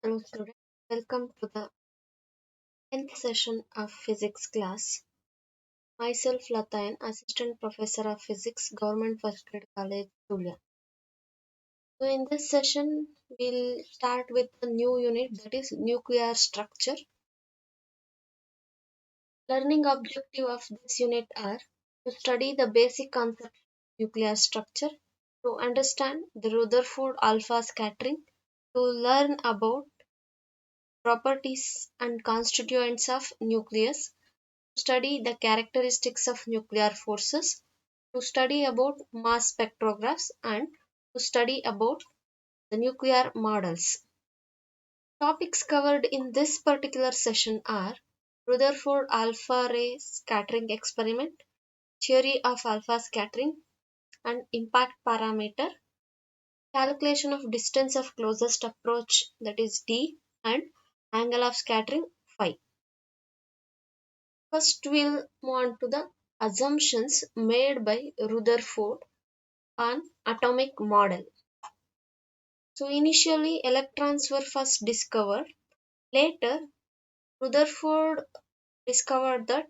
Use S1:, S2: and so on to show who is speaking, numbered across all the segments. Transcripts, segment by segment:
S1: Hello students, welcome to the 10th session of physics class. Myself Latha N, Assistant Professor of Physics, Government First Grade College, Sullia. So in this session, we'll start with a new unit, that is nuclear structure. Learning objective of this unit are to study the basic concept of nuclear structure, to understand the Rutherford alpha scattering, to learn about properties and constituents of nucleus, study the characteristics of nuclear forces, to study about mass spectrographs, and to study about the nuclear models. Topics covered in this particular session are Rutherford alpha ray scattering experiment, theory of alpha scattering and impact parameter, calculation of distance of closest approach, that is d, and angle of scattering phi. First, we'll move on to the assumptions made by Rutherford on atomic model. So initially electrons were first discovered. Later, Rutherford discovered that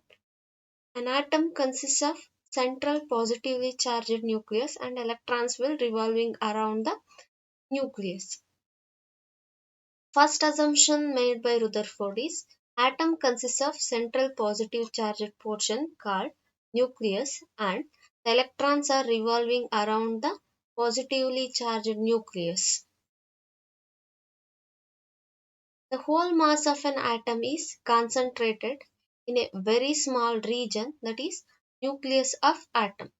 S1: an atom consists of central positively charged nucleus and electrons will revolving around the nucleus. First assumption made by Rutherford is atom consists of central positive charged portion called nucleus and the electrons are revolving around the positively charged nucleus. The whole mass of an atom is concentrated in a very small region, that is nucleus of atom.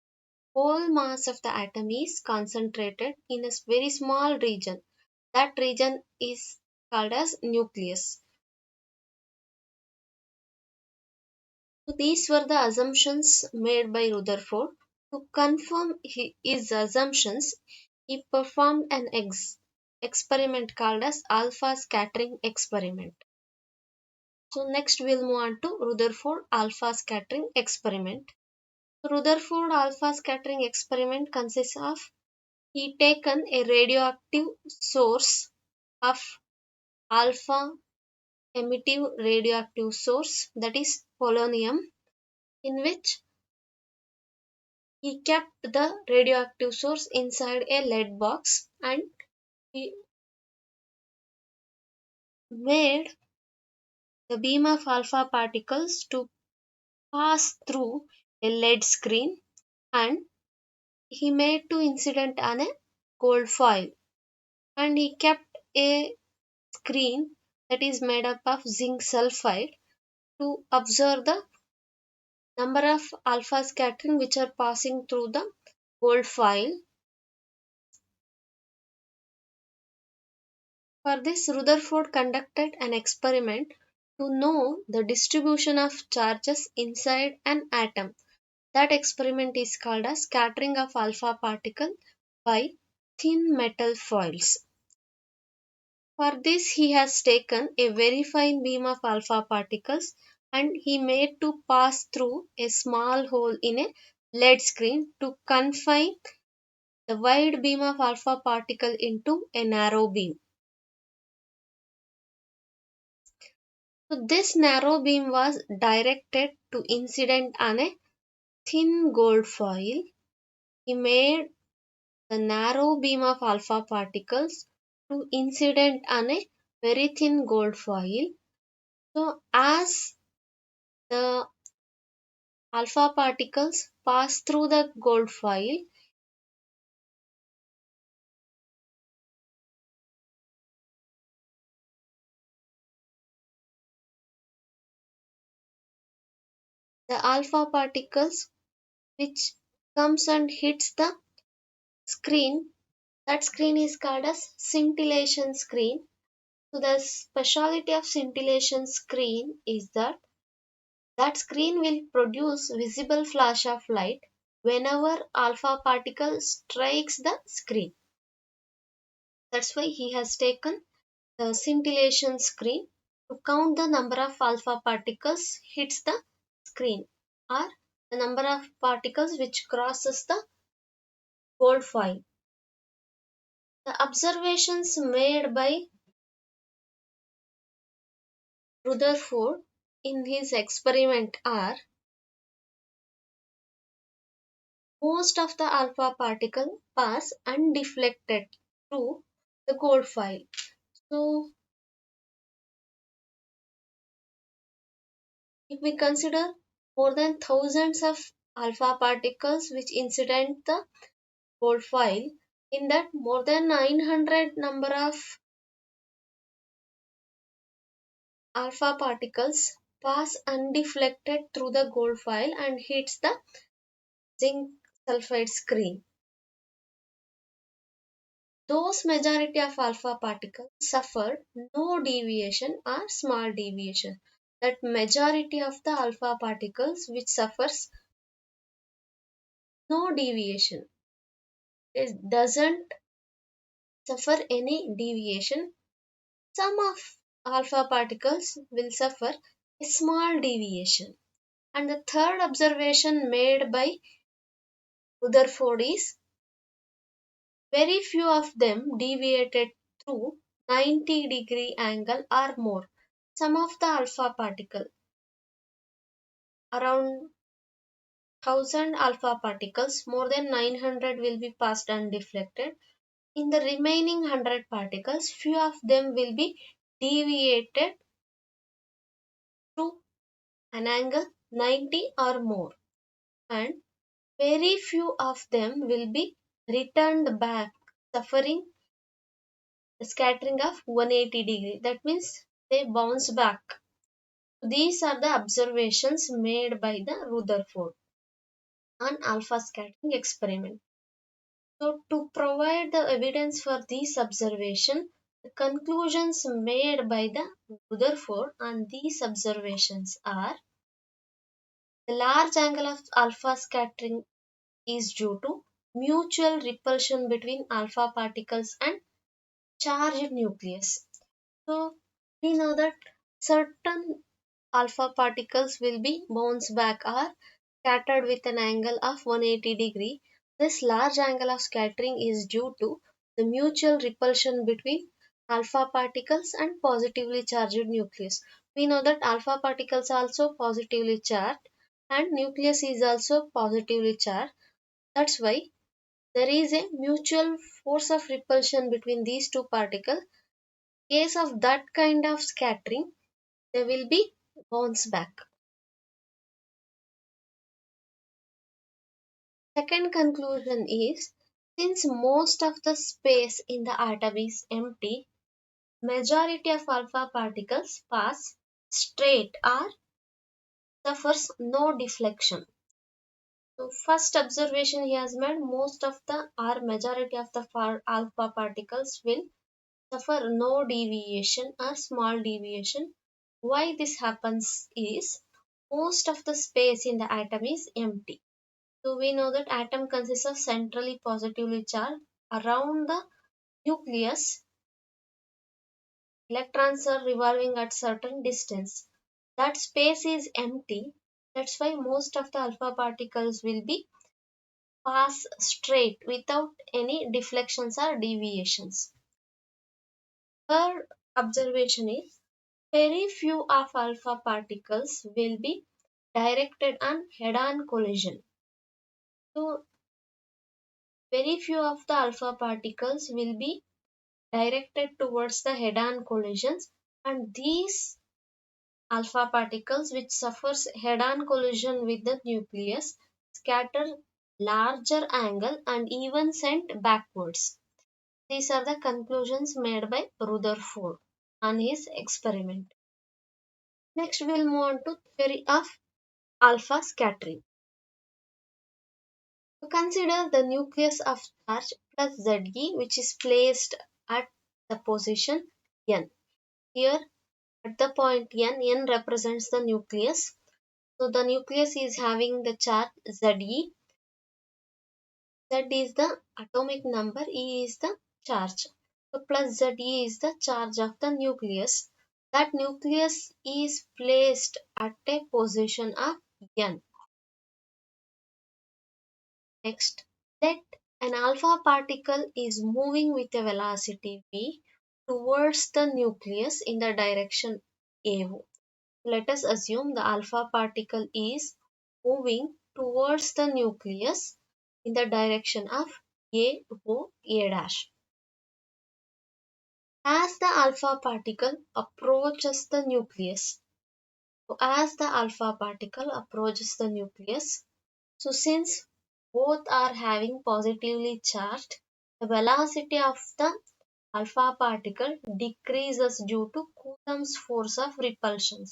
S1: Whole mass of the atom is concentrated in a very small region. That region is called as nucleus. So these were the assumptions made by Rutherford. To confirm his assumptions, he performed an experiment called as alpha scattering experiment. So next we'll move on to Rutherford alpha scattering experiment. Rutherford alpha scattering experiment consists of he taken a radioactive source of alpha emittive radioactive source, that is polonium, in which he kept the radioactive source inside a lead box and he made the beam of alpha particles to pass through a lead screen and he made two incident on a gold foil and he kept a screen that is made up of zinc sulfide to observe the number of alpha scattering which are passing through the gold foil. For this, Rutherford conducted an experiment to know the distribution of charges inside an atom. That experiment is called as scattering of alpha particle by thin metal foils. For this, he has taken a very fine beam of alpha particles and he made to pass through a small hole in a lead screen to confine the wide beam of alpha particle into a narrow beam. So this narrow beam was directed to incident on a thin gold foil. He made the narrow beam of alpha particles to incident on a very thin gold foil. So as the alpha particles pass through the gold foil, the alpha particles which comes and hits the screen, that screen is called as scintillation screen. So the speciality of scintillation screen is that that screen will produce visible flash of light whenever alpha particle strikes the screen. That's why he has taken the scintillation screen to count the number of alpha particles hits the screen or the number of particles which crosses the gold foil. The observations made by Rutherford in his experiment are most of the alpha particle pass undeflected through the gold file. So if we consider more than thousands of alpha particles which incident the gold file, in that more than 900 number of alpha particles pass undeflected through the gold file and hits the zinc sulfide screen. Those majority of alpha particles suffered no deviation or small deviation. That majority of the alpha particles which suffers no deviation. It doesn't suffer any deviation. Some of alpha particles will suffer a small deviation. And the third observation made by Rutherford is very few of them deviated through 90-degree angle or more. Some of the alpha particle, around 1000 alpha particles, more than 900 will be passed undeflected. In the remaining 100 particles, few of them will be deviated through an angle 90 or more, and very few of them will be returned back, suffering a scattering of 180 degree. That means they bounce back. These are the observations made by the Rutherford on alpha scattering experiment. So, to provide the evidence for these observations, the conclusions made by the Rutherford on these observations are the large angle of alpha scattering is due to mutual repulsion between alpha particles and charged nucleus. So, we know that certain alpha particles will be bounced back or scattered with an angle of 180-degree. This large angle of scattering is due to the mutual repulsion between alpha particles and positively charged nucleus. We know that alpha particles are also positively charged and nucleus is also positively charged. That's why there is a mutual force of repulsion between these two particles. In case of that kind of scattering, they will be bounce back. Second conclusion is, since most of the space in the atom is empty, majority of alpha particles pass straight or suffers no deflection. So first observation he has made, most of the or majority of the alpha particles will suffer no deviation or small deviation. Why this happens is, most of the space in the atom is empty. So we know that atom consists of centrally positively charged. Around the nucleus, electrons are revolving at certain distance. That space is empty. That's why most of the alpha particles will be pass straight without any deflections or deviations. Third observation is, very few of alpha particles will be directed on head-on collision. So very few of the alpha particles will be directed towards the head-on collisions, and these alpha particles which suffers head-on collision with the nucleus scatter larger angle and even sent backwards. These are the conclusions made by Rutherford on his experiment. Next we'll move on to theory of alpha scattering. Consider the nucleus of charge plus Ze, which is placed at the position N. Here at the point N represents the nucleus. So the nucleus is having the charge Ze. Z is the atomic number, E is the charge. So plus Ze is the charge of the nucleus. That nucleus is placed at a position of N. Next, let an alpha particle is moving with a velocity v towards the nucleus in the direction AO. Let us assume the alpha particle is moving towards the nucleus in the direction of A, O, A dash. As the alpha particle approaches the nucleus, so since both are having positively charged, the velocity of the alpha particle decreases due to Coulomb's force of repulsion.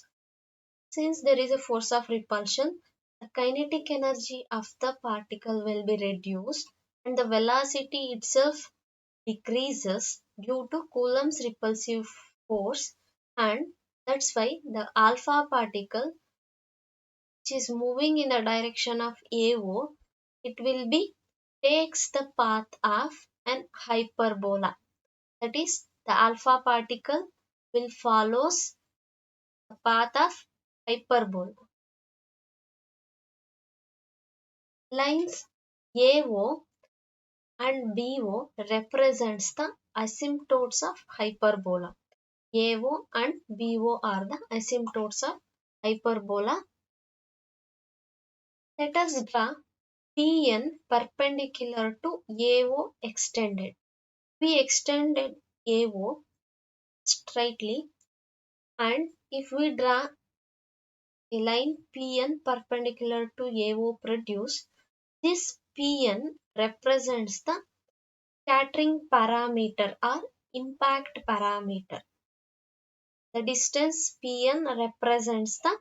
S1: Since there is a force of repulsion, the kinetic energy of the particle will be reduced and the velocity itself decreases due to Coulomb's repulsive force, and that's why the alpha particle which is moving in the direction of AO, it will be takes the path of an hyperbola. That is, the alpha particle will follows the path of hyperbola. Lines AO and BO represents the asymptotes of hyperbola. AO and BO are the asymptotes of hyperbola. Let us draw PN perpendicular to AO extended. We extended AO straightly, and if we draw a line PN perpendicular to AO produced, this PN represents the scattering parameter or impact parameter. The distance Pn represents the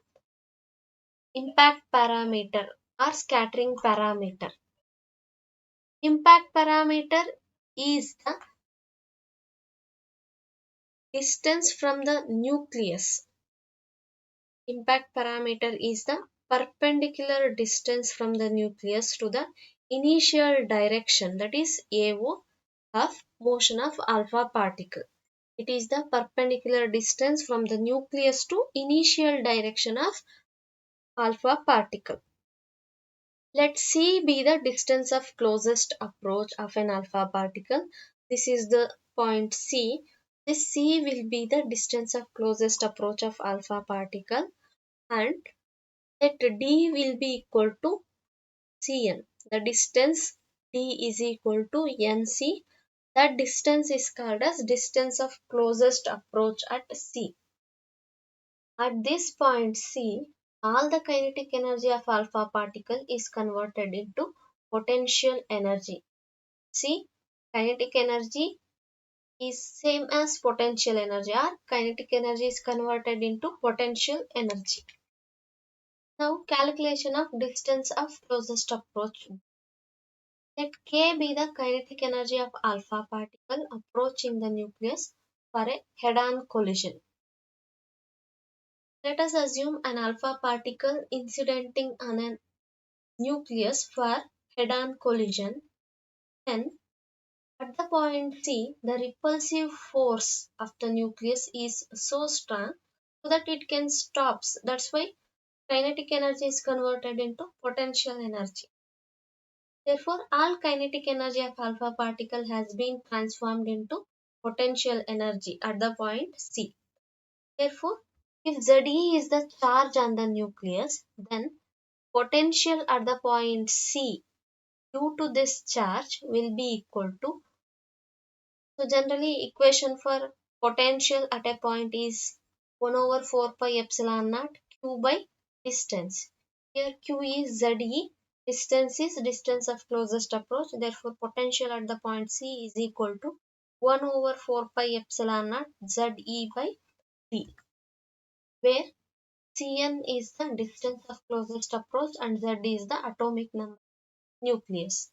S1: impact parameter or scattering parameter. Impact parameter is the distance from the nucleus. Impact parameter is the perpendicular distance from the nucleus to the initial direction, that is AO, of motion of alpha particle. It is the perpendicular distance from the nucleus to initial direction of alpha particle. Let C be the distance of closest approach of an alpha particle. This is the point C. This C will be the distance of closest approach of alpha particle, and let D will be equal to Cn. The distance D is equal to Nc. That distance is called as distance of closest approach at C. At this point C, all the kinetic energy of alpha particle is converted into potential energy. See, kinetic energy is same as potential energy, or kinetic energy is converted into potential energy. Now calculation of distance of closest approach. Let K be the kinetic energy of alpha particle approaching the nucleus for a head-on collision. Let us assume an alpha particle incidenting on a nucleus for head-on collision. Then, at the point C, the repulsive force of the nucleus is so strong so that it can stop. That's why kinetic energy is converted into potential energy. Therefore, all kinetic energy of alpha particle has been transformed into potential energy at the point C. Therefore, if Ze is the charge on the nucleus, then potential at the point C due to this charge will be equal to, so generally equation for potential at a point is 1 over 4 pi epsilon naught q by distance. Here q is Ze, distance is distance of closest approach, therefore potential at the point C is equal to 1 over 4 pi epsilon naught Ze by d, where Cn is the distance of closest approach and Z is the atomic number nucleus.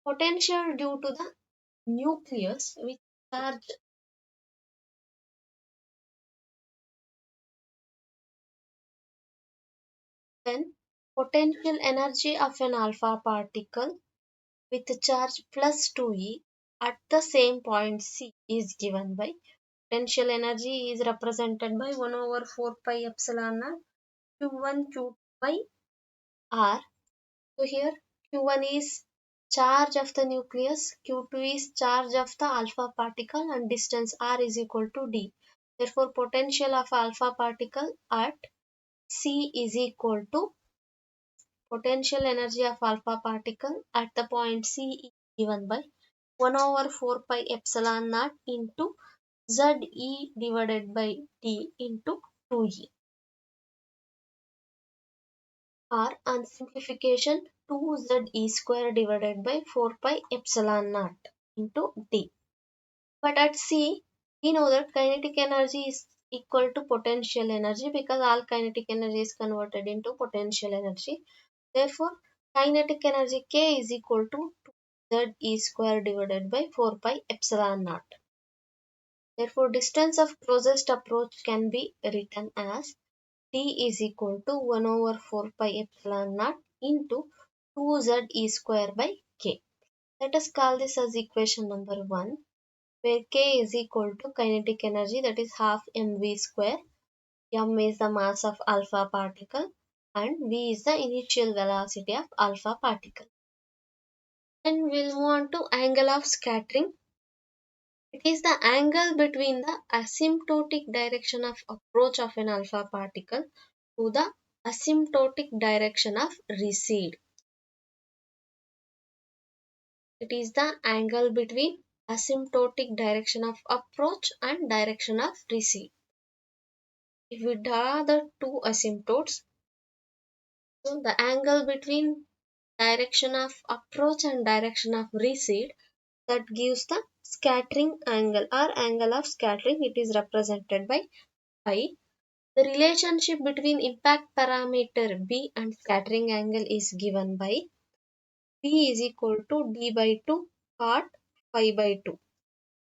S1: Potential due to the nucleus which charge then potential energy of an alpha particle with charge plus 2e at the same point C is given by potential energy is represented by 1 over 4 pi epsilon naught q1 q2 by r. So here q1 is charge of the nucleus, q2 is charge of the alpha particle, and distance r is equal to d. Therefore, potential of alpha particle at C is equal to potential energy of alpha particle at the point C is given by 1 over 4 pi epsilon naught into ZE divided by D into 2E, or on simplification 2ZE square divided by 4 pi epsilon naught into D. But at C, we know that kinetic energy is equal to potential energy because all kinetic energy is converted into potential energy. Therefore, kinetic energy K is equal to 2ZE square divided by 4 pi epsilon naught. Therefore, distance of closest approach can be written as D is equal to 1 over 4 pi epsilon naught into 2ZE square by K. Let us call this as equation number 1, where K is equal to kinetic energy, that is half mv square. M is the mass of alpha particle and v is the initial velocity of alpha particle. Then we'll move on to angle of scattering. It is the angle between the asymptotic direction of approach of an alpha particle to the asymptotic direction of recede. It is the angle between asymptotic direction of approach and direction of recede. If we draw the two asymptotes, so the angle between direction of approach and direction of recede, that gives the scattering angle or angle of scattering. It is represented by phi. The relationship between impact parameter B and scattering angle is given by B is equal to D by 2 cot phi by 2,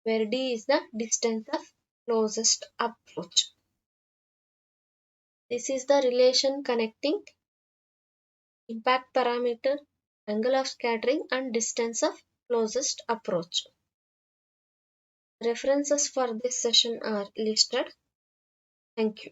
S1: where D is the distance of closest approach. This is the relation connecting impact parameter, angle of scattering and distance of closest approach. References for this session are listed. Thank you.